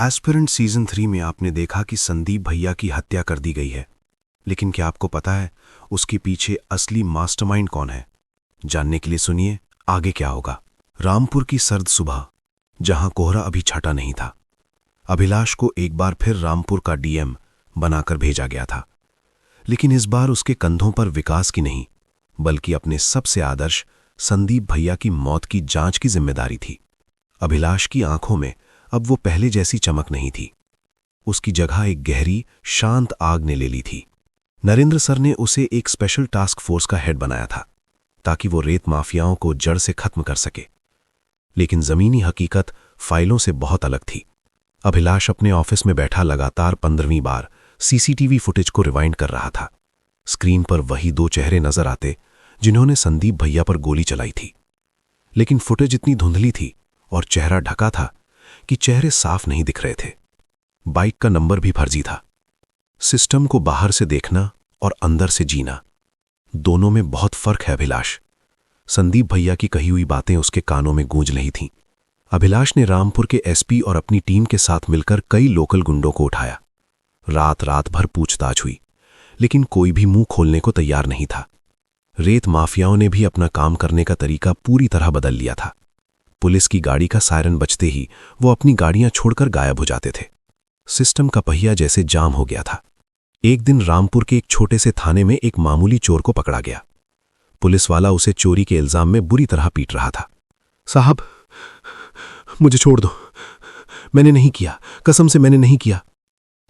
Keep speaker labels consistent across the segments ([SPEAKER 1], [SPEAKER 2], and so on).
[SPEAKER 1] Aspirant season 3 में आपने देखा कि संदीप भैया की हत्या कर दी गई है, लेकिन क्या आपको पता है उसके पीछे असली मास्टरमाइंड कौन है? जानने के लिए सुनिए आगे क्या होगा। रामपुर की सर्द सुबह, जहां कोहरा अभी छटा नहीं था, अभिलाष को एक बार फिर रामपुर का डीएम बनाकर भेजा गया था। लेकिन इस बार उसके कंधों पर विकास की नहीं, बल्कि अपने सबसे आदर्श संदीप भैया की मौत की जांच की जिम्मेदारी थी। अभिलाष की आंखों में अब वो पहले जैसी चमक नहीं थी। उसकी जगह एक गहरी, शांत आग ने ले ली थी। नरेंद्र सर ने उसे एक स्पेशल टास्क फोर्स का हेड बनाया था, ताकि वो रेत माफियाओं को जड़ से खत्म कर सके। लेकिन जमीनी हकीकत फाइलों से बहुत अलग थी। अभिलाष अपने ऑफिस में बैठा लगातार 15वीं बार सीसीटीवी फुटेज को रिवाइंड कर रहा था। स्क्रीन पर वही दो चेहरे नजर आते जिन्होंने संदीप भैया पर गोली चलाई थी। लेकिन फुटेज इतनी धुंधली थी और चेहरा ढका था कि चेहरे साफ नहीं दिख रहे थे। बाइक का नंबर भी फर्जी था। सिस्टम को बाहर से देखना और अंदर से जीना, दोनों में बहुत फर्क है अभिलाष। संदीप भैया की कही हुई बातें उसके कानों में गूंज रही थीं। अभिलाष ने रामपुर के एसपी और अपनी टीम के साथ मिलकर कई लोकल गुंडों को उठाया। रात भर पूछताछ हुई, लेकिन कोई भी मुंह खोलने को तैयार नहीं था। रेत माफियाओं ने भी अपना काम करने का तरीका पूरी तरह बदल लिया था। पुलिस की गाड़ी का सायरन बजते ही वो अपनी गाड़ियां छोड़कर गायब हो जाते थे। सिस्टम का पहिया जैसे जाम हो गया था। एक दिन रामपुर के एक छोटे से थाने में एक मामूली चोर को पकड़ा गया। पुलिस वाला उसे चोरी के इल्जाम में बुरी तरह पीट रहा था। साहब, मुझे छोड़ दो, मैंने नहीं किया, कसम से मैंने नहीं किया।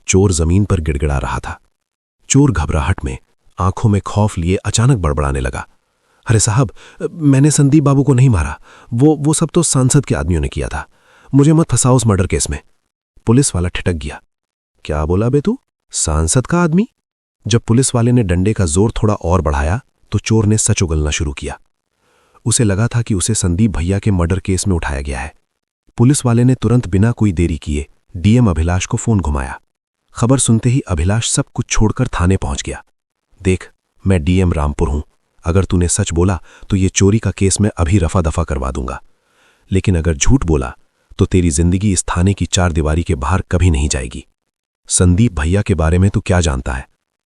[SPEAKER 1] चोर जमीन पर गिड़गिड़ा रहा था। चोर घबराहट में, आंखों में खौफ लिए अचानक बड़बड़ाने लगा। अरे साहब, मैंने संदीप बाबू को नहीं मारा, वो सब तो सांसद के आदमियों ने किया था। मुझे मत फंसाओ उस मर्डर केस में। पुलिस वाला ठिठक गया। क्या बोला बे तू? सांसद का आदमी? जब पुलिस वाले ने डंडे का जोर थोड़ा और बढ़ाया तो चोर ने सच उगलना शुरू किया। उसे लगा था कि उसे संदीप भैया के मर्डर केस में उठाया गया है। पुलिस वाले ने तुरंत बिना कोई देरी किए डीएम अभिलाष को फोन घुमाया। खबर सुनते ही अभिलाष सब कुछ छोड़कर थाने पहुंच गया। देख, मैं डीएम रामपुर हूं। अगर तूने सच बोला तो ये चोरी का केस मैं अभी रफा दफा करवा दूंगा, लेकिन अगर झूठ बोला तो तेरी जिंदगी इस थाने की चार दीवारी के बाहर कभी नहीं जाएगी। संदीप भैया के बारे में तू क्या जानता है?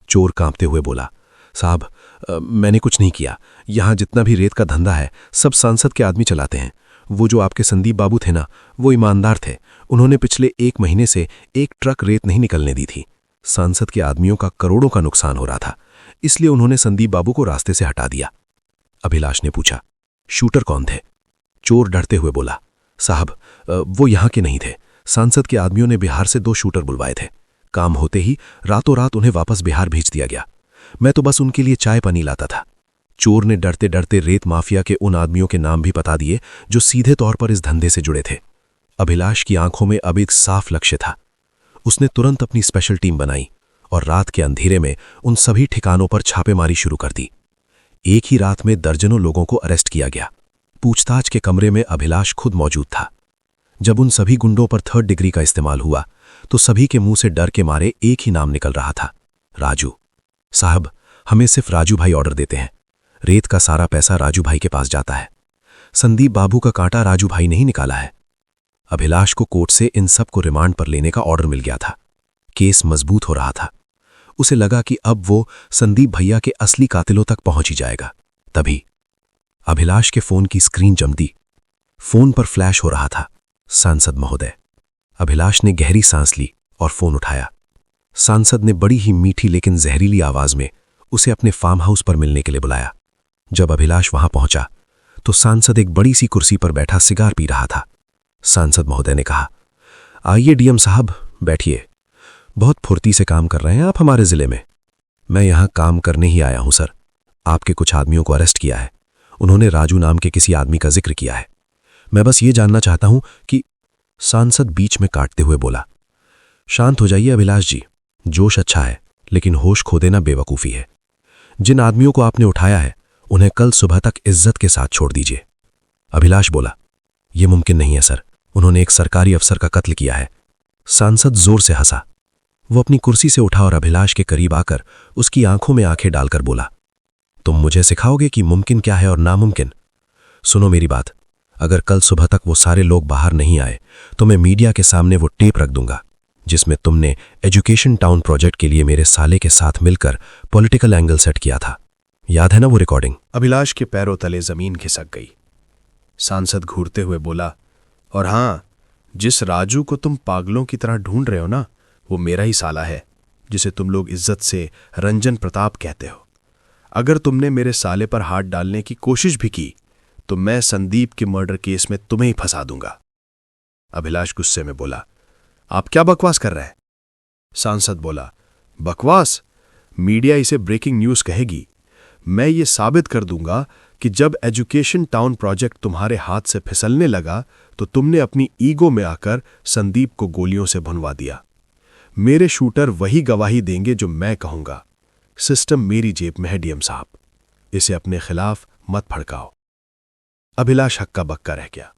[SPEAKER 1] चोर कांपते हुए बोला। साहब, मैंने कुछ नहीं किया। यहां जितना भी रेत का धंधा है सब सांसद के आदमी चलाते हैं। वो जो आपके संदीप बाबू थे ना, वो ईमानदार थे। उन्होंने पिछले 1 महीने से एक ट्रक रेत नहीं निकलने दी थी। सांसद के आदमियों का करोड़ों का नुकसान हो रहा था, इसलिए उन्होंने संदीप बाबू को रास्ते से हटा दिया। अभिलाष ने पूछा, शूटर कौन थे? चोर डरते हुए बोला, साहब, वो यहां के नहीं थे। सांसद के आदमियों ने बिहार से 2 शूटर बुलवाए थे। काम होते ही रातों रात उन्हें वापस बिहार भेज दिया गया। मैं तो बस उनके लिए चाय पानी लाता था। चोर ने डरते डरते रेत माफिया के उन आदमियों के नाम भी बता दिए जो सीधे तौर पर इस धंधे से जुड़े थे। अभिलाष की आंखों में अब एक साफ लक्ष्य था। उसने तुरंत अपनी स्पेशल टीम बनाई और रात के अंधेरे में उन सभी ठिकानों पर छापेमारी शुरू कर दी। एक ही रात में दर्जनों लोगों को अरेस्ट किया गया। पूछताछ के कमरे में अभिलाष खुद मौजूद था। जब उन सभी गुंडों पर 3rd डिग्री का इस्तेमाल हुआ तो सभी के मुंह से डर के मारे एक ही नाम निकल रहा था, राजू। साहब, हमें सिर्फ राजू भाई ऑर्डर देते हैं। रेत का सारा पैसा राजू भाई के पास जाता है। संदीप बाबू का कांटा राजू भाई ने ही निकाला है। अभिलाष को कोर्ट से इन सब को रिमांड पर लेने का ऑर्डर मिल गया था। केस मजबूत हो रहा था। उसे लगा कि अब वो संदीप भैया के असली कातिलों तक पहुंच ही जाएगा। तभी अभिलाष के फोन की स्क्रीन जमती। फोन पर फ्लैश हो रहा था, सांसद महोदय। अभिलाष ने गहरी सांस ली और फोन उठाया। सांसद ने बड़ी ही मीठी लेकिन जहरीली आवाज में उसे अपने फार्म हाउस पर मिलने के लिए बुलाया। जब अभिलाष वहां पहुंचा तो सांसद एक बड़ी सी कुर्सी पर बैठा सिगार पी रहा था। सांसद महोदय ने कहा, आइए डीएम साहब, बैठिए। बहुत फुर्ती से काम कर रहे हैं आप हमारे जिले में। मैं यहां काम करने ही आया हूं सर। आपके कुछ आदमियों को अरेस्ट किया है। उन्होंने राजू नाम के किसी आदमी का जिक्र किया है। मैं बस ये जानना चाहता हूं कि। सांसद बीच में काटते हुए बोला, शांत हो जाइए अभिलाष जी। जोश अच्छा है, लेकिन होश खो देना बेवकूफी है। जिन आदमियों को आपने उठाया है उन्हें कल सुबह तक इज्जत के साथ छोड़ दीजिए। अभिलाष बोला, यह मुमकिन नहीं है सर। उन्होंने एक सरकारी अफसर का कत्ल किया है। सांसद जोर से हंसा। वो अपनी कुर्सी से उठा और अभिलाष के करीब आकर उसकी आंखों में आंखें डालकर बोला, तुम मुझे सिखाओगे कि मुमकिन क्या है और नामुमकिन? सुनो मेरी बात। अगर कल सुबह तक वो सारे लोग बाहर नहीं आए तो मैं मीडिया के सामने वो टेप रख दूंगा जिसमें तुमने एजुकेशन टाउन प्रोजेक्ट के लिए मेरे साले के साथ मिलकर पॉलिटिकल एंगल सेट किया था। याद है ना वो रिकॉर्डिंग?
[SPEAKER 2] अभिलाष के पैरों तले जमीन खिसक गई। सांसद घूरते हुए बोला, और हां, जिस राजू को तुम पागलों की तरह ढूंढ रहे हो ना, वो मेरा ही साला है, जिसे तुम लोग इज्जत से रंजन प्रताप कहते हो। अगर तुमने मेरे साले पर हाथ डालने की कोशिश भी की तो मैं संदीप के मर्डर केस में तुम्हें ही फंसा दूंगा। अभिलाष गुस्से में बोला, आप क्या बकवास कर रहे हैं? सांसद बोला, बकवास? मीडिया इसे ब्रेकिंग न्यूज कहेगी। मैं ये साबित कर दूंगा कि जब एजुकेशन टाउन प्रोजेक्ट तुम्हारे हाथ से फिसलने लगा तो तुमने अपनी ईगो में आकर संदीप को गोलियों से भुनवा दिया। मेरे शूटर वही गवाही देंगे जो मैं कहूंगा। सिस्टम मेरी जेब में है डीएम साहब, इसे अपने खिलाफ मत भड़काओ। अभिलाष हक्का बक्का रह गया।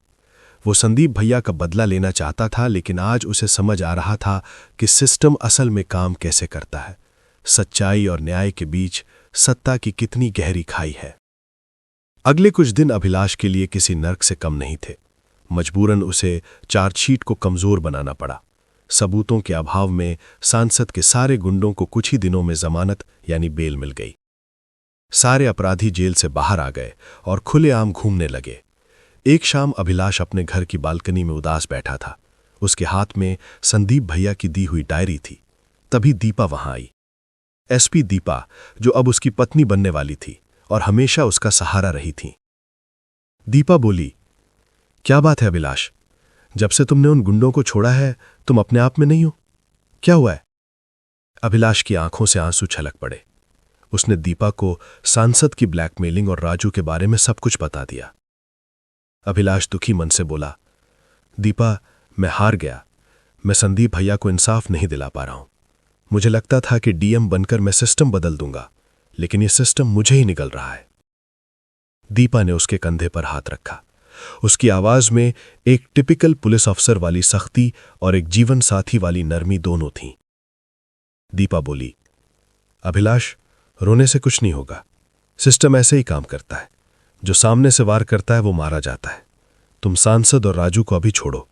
[SPEAKER 2] वो संदीप भैया का बदला लेना चाहता था, लेकिन आज उसे समझ आ रहा था कि सिस्टम असल में काम कैसे करता है। सच्चाई और न्याय के बीच सत्ता की कितनी गहरी खाई है। अगले कुछ दिन अभिलाष के लिए किसी नर्क से कम नहीं थे। मजबूरन उसे चार्जशीट को कमजोर बनाना पड़ा। सबूतों के अभाव में सांसद के सारे गुंडों को कुछ ही दिनों में जमानत यानी बेल मिल गई। सारे अपराधी जेल से बाहर आ गए और खुलेआम घूमने लगे। एक शाम अभिलाष अपने घर की बालकनी में उदास बैठा था। उसके हाथ में संदीप भैया की दी हुई डायरी थी। तभी दीपा वहां आई। एसपी दीपा, जो अब उसकी पत्नी बनने वाली थी और हमेशा उसका सहारा रही थी। दीपा बोली, क्या बात है अभिलाष? जब से तुमने उन गुंडों को छोड़ा है तुम अपने आप में नहीं हो, क्या हुआ है? अभिलाष की आंखों से आंसू छलक पड़े। उसने दीपा को सांसद की ब्लैकमेलिंग और राजू के बारे में सब कुछ बता दिया। अभिलाष दुखी मन से बोला, दीपा, मैं हार गया। मैं संदीप भैया को इंसाफ नहीं दिला पा रहा हूं। मुझे लगता था कि डीएम बनकर मैं सिस्टम बदल दूंगा, लेकिन यह सिस्टम मुझे ही निगल रहा है। दीपा ने उसके कंधे पर हाथ रखा। उसकी आवाज में एक टिपिकल पुलिस अफसर वाली सख्ती और एक जीवन साथी वाली नरमी दोनों थीं। दीपा बोली, अभिलाष, रोने से कुछ नहीं होगा। सिस्टम ऐसे ही काम करता है। जो सामने से वार करता है वो मारा जाता है। तुम सांसद और राजू को अभी छोड़ो।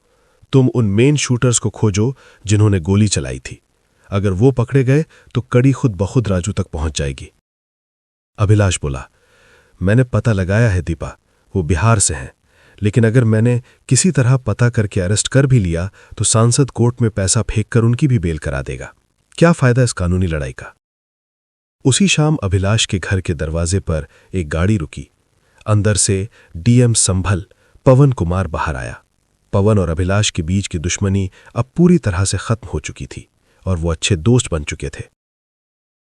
[SPEAKER 2] तुम उन मेन शूटर्स को खोजो जिन्होंने गोली चलाई थी। अगर वो पकड़े गए तो कड़ी खुद बखुद राजू तक पहुंच जाएगी। अभिलाष बोला, मैंने पता लगाया है दीपा, वो बिहार से हैं, लेकिन अगर मैंने किसी तरह पता करके अरेस्ट कर भी लिया तो सांसद कोर्ट में पैसा फेंककर उनकी भी बेल करा देगा। क्या फायदा इस कानूनी लड़ाई का? उसी शाम अभिलाष के घर के दरवाजे पर एक गाड़ी रुकी। अंदर से डीएम संभल पवन कुमार बाहर आया। पवन और अभिलाष के बीच की दुश्मनी अब पूरी तरह से खत्म हो चुकी थी और वो अच्छे दोस्त बन चुके थे।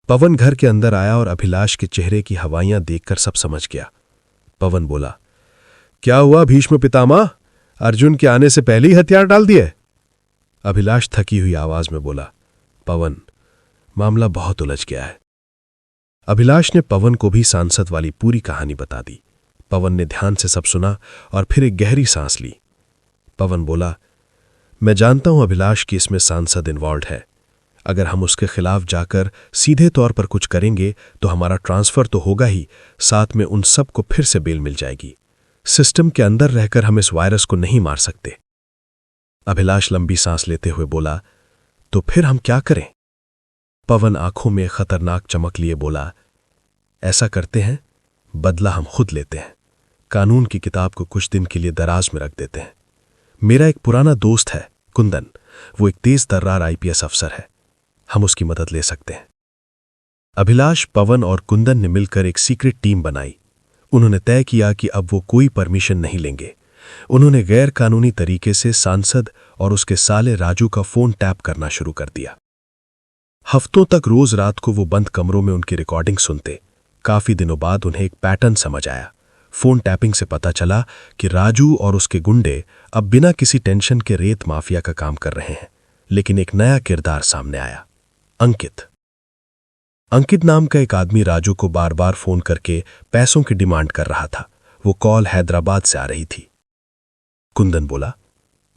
[SPEAKER 2] पवन घर के अंदर आया और अभिलाष के चेहरे की हवाइयां देखकर सब समझ गया। पवन बोला, क्या हुआ भीष्म पितामह? अर्जुन के आने से पहले ही हथियार डाल दिए? अभिलाष थकी हुई आवाज में बोला, पवन, मामला बहुत उलझ गया है। अभिलाष ने पवन को भी सांसद वाली पूरी कहानी बता दी। पवन ने ध्यान से सब सुना और फिर एक गहरी सांस ली। पवन बोला, मैं जानता हूं अभिलाष कि इसमें सांसद इन्वॉल्व है। अगर हम उसके खिलाफ जाकर सीधे तौर पर कुछ करेंगे तो हमारा ट्रांसफर तो होगा ही, साथ में उन सबको फिर से बेल मिल जाएगी। सिस्टम के अंदर रहकर हम इस वायरस को नहीं मार सकते। अभिलाष लंबी सांस लेते हुए बोला, तो फिर हम क्या करें? पवन आंखों में खतरनाक चमक लिए बोला, ऐसा करते हैं, बदला हम खुद लेते हैं। कानून की किताब को कुछ दिन के लिए दराज में रख देते हैं। मेरा एक पुराना दोस्त है कुंदन, वो एक तेज तर्रार आईपीएस अफसर है। हम उसकी मदद ले सकते हैं। अभिलाष, पवन और कुंदन ने मिलकर एक सीक्रेट टीम बनाई। उन्होंने तय किया कि अब वो कोई परमिशन नहीं लेंगे। उन्होंने गैर कानूनी तरीके से सांसद और उसके साले राजू का फोन टैप करना शुरू कर दिया। हफ्तों तक रोज रात को वो बंद कमरों में उनकी रिकॉर्डिंग सुनते। काफी दिनों बाद उन्हें एक पैटर्न समझ आया। फोन टैपिंग से पता चला कि राजू और उसके गुंडे अब बिना किसी टेंशन के रेत माफिया का काम कर रहे हैं। लेकिन एक नया किरदार सामने आया, अंकित। अंकित नाम का एक आदमी राजू को बार बार फोन करके पैसों की डिमांड कर रहा था। वो कॉल हैदराबाद से आ रही थी। कुंदन बोला,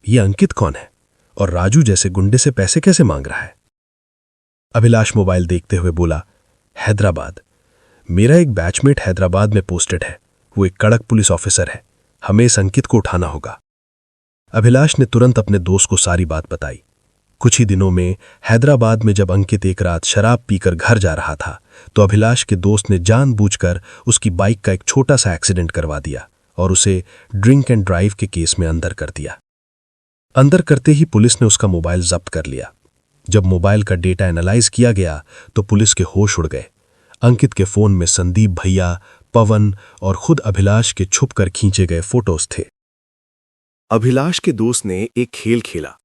[SPEAKER 2] ये अंकित कौन है और राजू जैसे गुंडे से पैसे कैसे मांग रहा है? अभिलाष मोबाइल देखते हुए बोला, हैदराबाद। मेरा एक बैचमेट हैदराबाद में पोस्टेड है। वो एक कड़क पुलिस ऑफिसर है। हमें इस अंकित को उठाना होगा। अभिलाष ने तुरंत अपने दोस्त को सारी बात बताई। कुछ ही दिनों में हैदराबाद में जब अंकित एक रात शराब पीकर घर जा रहा था तो अभिलाष के दोस्त ने जानबूझकर उसकी बाइक का एक छोटा सा एक्सीडेंट करवा दिया और उसे ड्रिंक एंड ड्राइव के केस में अंदर कर दिया। अंदर करते ही पुलिस ने उसका मोबाइल जब्त कर लिया। जब मोबाइल का डेटा एनालाइज किया गया तो पुलिस के होश उड़ गए। अंकित के फोन में संदीप भैया, पवन और खुद अभिलाष के छुपकर खींचे गए फोटोज थे।
[SPEAKER 1] अभिलाष के दोस्त ने एक खेल खेला।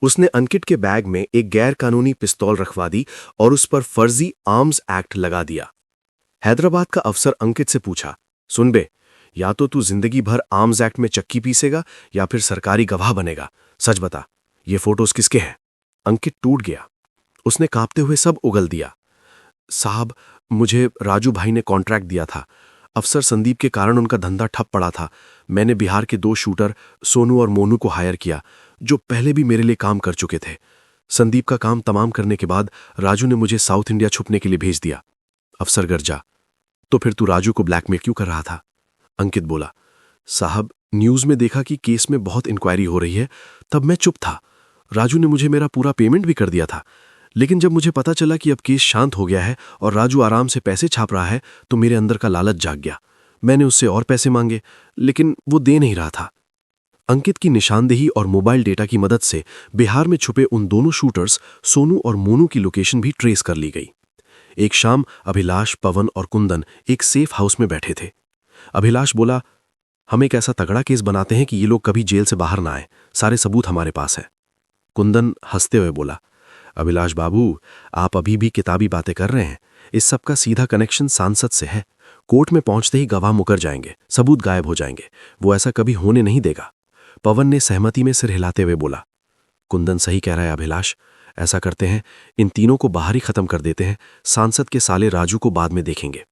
[SPEAKER 1] उसने अंकित के बैग में एक गैर कानूनी पिस्तौल रखवा दी और उस पर फर्जी आर्म्स एक्ट लगा दिया। हैदराबाद का अफसर अंकित से पूछा, सुन बे, या तो तू जिंदगी भर आर्म्स एक्ट में चक्की पीसेगा या फिर सरकारी गवाह बनेगा, सच बता, ये फोटोज किसके हैं? अंकित टूट गया। उसने कांपते हुए सब उगल दिया। साहब, मुझे राजू भाई ने कॉन्ट्रैक्ट दिया था। अफसर संदीप के कारण उनका धंधा ठप पड़ा था। मैंने बिहार के 2 शूटर सोनू और मोनू को हायर किया, जो पहले भी मेरे लिए काम कर चुके थे। संदीप का काम तमाम करने के बाद राजू ने मुझे साउथ इंडिया छुपने के लिए भेज दिया। अफसर गर्जा, तो फिर तू राजू को ब्लैकमेल क्यों कर रहा था? अंकित बोला, साहब, न्यूज में देखा कि केस में बहुत इंक्वायरी हो रही है, तब मैं चुप था। राजू ने मुझे मेरा पूरा पेमेंट भी कर दिया था, लेकिन जब मुझे पता चला कि अब केस शांत हो गया है और राजू आराम से पैसे छाप रहा है तो मेरे अंदर का लालच जाग गया। मैंने उससे और पैसे मांगे, लेकिन वो दे नहीं रहा था। अंकित की निशानदेही और मोबाइल डेटा की मदद से बिहार में छुपे उन दोनों शूटर्स सोनू और मोनू की लोकेशन भी ट्रेस कर ली गई। एक शाम अभिलाष, पवन और कुंदन एक सेफ हाउस में बैठे थे। अभिलाष बोला, हम एक ऐसा तगड़ा केस बनाते हैं कि ये लोग कभी जेल से बाहर ना आए, सारे सबूत हमारे पास है। कुंदन हंसते हुए बोला, अभिलाष बाबू, आप अभी भी किताबी बातें कर रहे हैं। इस सब का सीधा कनेक्शन सांसद से है। कोर्ट में पहुंचते ही गवाह मुकर जाएंगे, सबूत गायब हो जाएंगे। वो ऐसा कभी होने नहीं देगा। पवन ने सहमति में सिर हिलाते हुए बोला, कुंदन सही कह रहा है अभिलाष, ऐसा करते हैं, इन तीनों को बाहर ही खत्म कर देते हैं। सांसद के साले राजू को बाद में देखेंगे।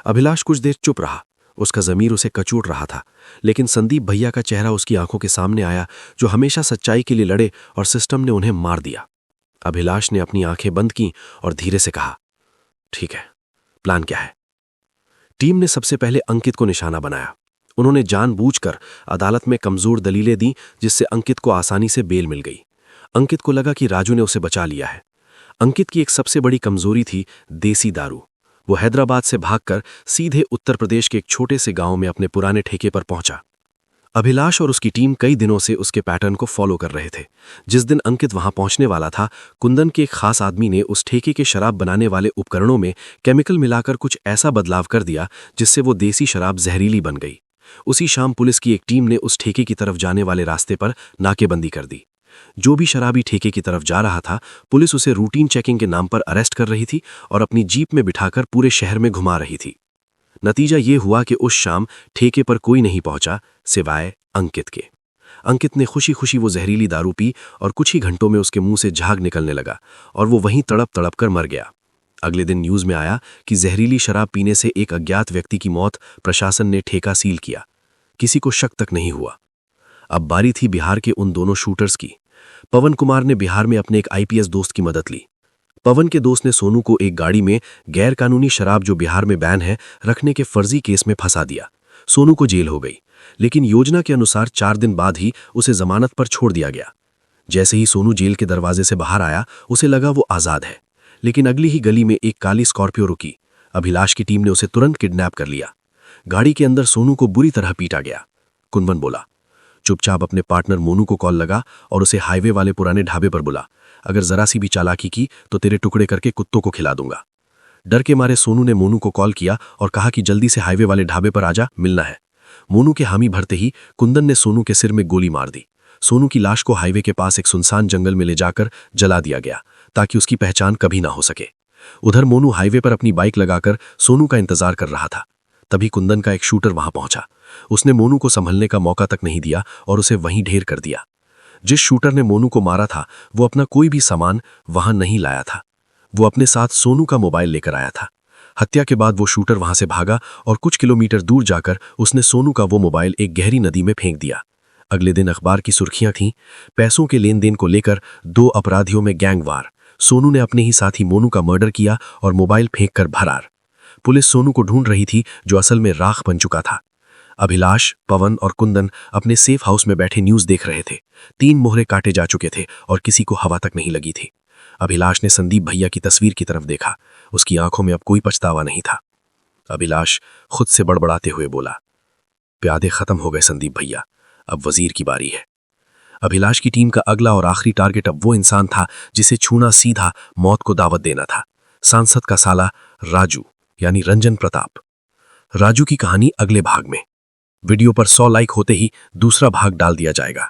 [SPEAKER 1] अभिलाष कुछ देर चुप रहा। उसका जमीर उसे कचोट रहा था, लेकिन संदीप भैया का चेहरा उसकी आंखों के सामने आया, जो हमेशा सच्चाई के लिए लड़े और सिस्टम ने उन्हें मार दिया। अभिलाष ने अपनी आंखें बंद की और धीरे से कहा, ठीक है, प्लान क्या है? टीम ने सबसे पहले अंकित को निशाना बनाया। उन्होंने जानबूझकर अदालत में कमजोर दलीलें दी, जिससे अंकित को आसानी से बेल मिल गई। अंकित को लगा कि राजू ने उसे बचा लिया है। अंकित की एक सबसे बड़ी कमजोरी थी देसी दारू। वो हैदराबाद से भागकर सीधे उत्तर प्रदेश के एक छोटे से गांव में अपने पुराने ठेके पर पहुंचा। अभिलाष और उसकी टीम कई दिनों से उसके पैटर्न को फॉलो कर रहे थे। जिस दिन अंकित वहां पहुंचने वाला था, कुंदन के एक खास आदमी ने उस ठेके के शराब बनाने वाले उपकरणों में केमिकल मिलाकर कुछ ऐसा बदलाव कर दिया जिससे वो देसी शराब जहरीली बन गई। उसी शाम पुलिस की एक टीम ने उस ठेके की तरफ जाने वाले रास्ते पर नाकेबंदी कर दी। जो भी शराबी ठेके की तरफ जा रहा था, पुलिस उसे रूटीन चेकिंग के नाम पर अरेस्ट कर रही थी और अपनी जीप में बिठाकर पूरे शहर में घुमा रही थी। नतीजा ये हुआ कि उस शाम ठेके पर कोई नहीं पहुंचा सिवाय अंकित के। अंकित ने खुशी खुशी वो जहरीली दारू पी और कुछ ही घंटों में उसके मुंह से झाग निकलने लगा और वो वहीं तड़प तड़प कर मर गया। अगले दिन न्यूज में आया कि जहरीली शराब पीने से एक अज्ञात व्यक्ति की मौत। प्रशासन ने ठेका सील किया। किसी को शक तक नहीं हुआ। अब बारी थी बिहार के उन दोनों शूटर्स की। पवन कुमार ने बिहार में अपने एक आईपीएस दोस्त की मदद ली। पवन के दोस्त ने सोनू को एक गाड़ी में गैर कानूनी शराब, जो बिहार में बैन है, रखने के फर्जी केस में फंसा दिया। सोनू को जेल हो गई, लेकिन योजना के अनुसार 4 दिन बाद ही उसे जमानत पर छोड़ दिया गया। जैसे ही सोनू जेल के दरवाजे से बाहर आया, उसे लगा वो आजाद है, लेकिन अगली ही गली में एक काली स्कॉर्पियो रुकी। अभिलाष की टीम ने उसे तुरंत किडनैप कर लिया। गाड़ी के अंदर सोनू को बुरी तरह पीटा गया। कुंदन बोला, चुपचाप अपने पार्टनर मोनू को कॉल लगा और उसे हाईवे वाले पुराने ढाबे पर बुला। अगर जरा सी भी चालाकी की तो तेरे टुकड़े करके कुत्तों को खिला दूंगा। डर के मारे सोनू ने मोनू को कॉल किया और कहा कि जल्दी से हाईवे वाले ढाबे पर आजा, मिलना है। मोनू के हामी भरते ही कुंदन ने सोनू के सिर में गोली मार दी। सोनू की लाश को हाईवे के पास एक सुनसान जंगल में ले जाकर जला दिया गया ताकि उसकी पहचान कभी ना हो सके। उधर मोनू हाईवे पर अपनी बाइक लगाकर सोनू का इंतजार कर रहा था। तभी कुंदन का एक शूटर वहां पहुंचा। उसने मोनू को संभलने का मौका तक नहीं दिया और उसे वहीं ढेर कर दिया। जिस शूटर ने मोनू को मारा था, वो अपना कोई भी सामान वहां नहीं लाया था। वो अपने साथ सोनू का मोबाइल लेकर आया था। हत्या के बाद वो शूटर वहां से भागा और कुछ किलोमीटर दूर जाकर उसने सोनू का वो मोबाइल एक गहरी नदी में फेंक दिया। अगले दिन अखबार की सुर्खियां थीं, पैसों के लेन देन को लेकर 2 अपराधियों में गैंगवार। सोनू ने अपने ही साथी मोनू का मर्डर किया और मोबाइल फेंक कर फरार। पुलिस सोनू को ढूंढ रही थी, जो असल में राख बन चुका था।
[SPEAKER 2] अभिलाष, पवन और कुंदन अपने सेफ हाउस में बैठे न्यूज देख रहे थे। 3 मोहरे काटे जा चुके थे और किसी को हवा तक नहीं लगी थी। अभिलाष ने संदीप भैया की तस्वीर की तरफ देखा। उसकी आंखों में अब कोई पछतावा नहीं था। अभिलाष खुद से बड़बड़ाते हुए बोला, प्यादे खत्म हो गए संदीप भैया, अब वजीर की बारी है। अभिलाष की टीम का अगला और आखिरी टारगेट अब वो इंसान था जिसे छूना सीधा मौत को दावत देना था। सांसद का साला राजू, यानी रंजन प्रताप। राजू की कहानी अगले भाग में। वीडियो पर 100 लाइक होते ही दूसरा भाग डाल दिया जाएगा।